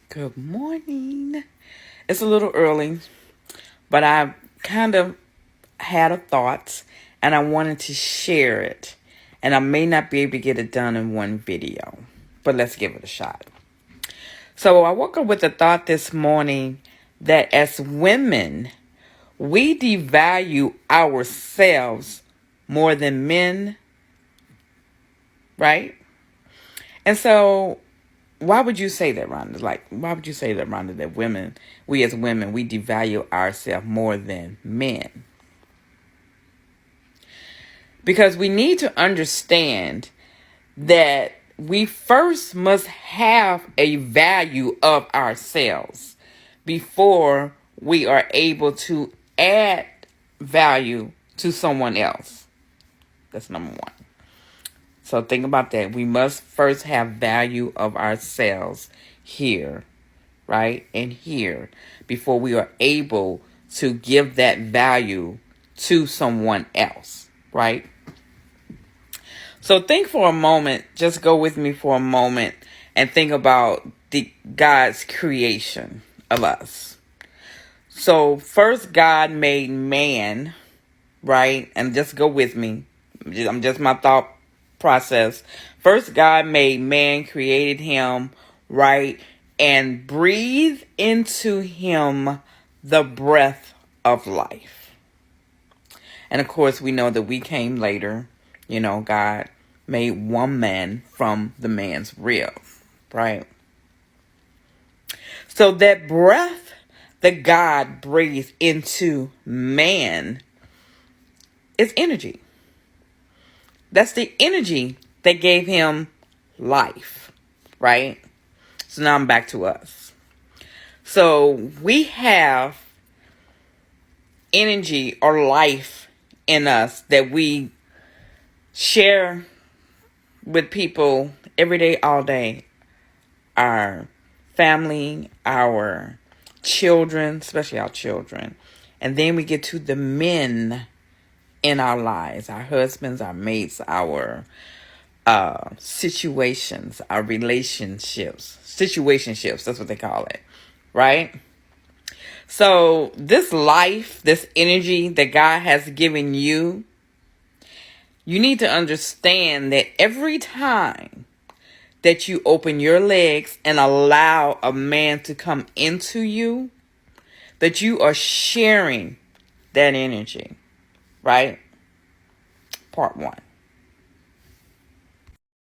Good morning. It's a little early, but I kind of had a thought and I wanted to share it. And I may not be able to get it done in one video, but let's give it a shot. So I woke up with the thought this morning that as women, we devalue ourselves more than men, right? And so why would you say that, Rhonda? Why would you say that, Rhonda, that we as women, we devalue ourselves more than men? Because we need to understand that we first must have a value of ourselves before we are able to add value to someone else. That's number one. So think about that. We must first have value of ourselves here, right? And here before we are able to give that value to someone else, right? So think for a moment, just go with me for a moment and think about God's creation of us. So first God made man, right? And just go with me. I'm just my thought process. First, God made man, created him, right? And breathed into him the breath of life. And of course, we know that we came later. God made one man from the man's rib, right? So that breath that God breathed into man is energy. That's the energy that gave him life, right? So now I'm back to us. So we have energy or life in us that we share with people every day, all day. Our family, our children, especially our children. And then we get to the men in our lives, our husbands, our mates, our situations, our situationships, that's what they call it, right? So this life, this energy that God has given you, you need to understand that every time that you open your legs and allow a man to come into you, that you are sharing that energy, right? Part one.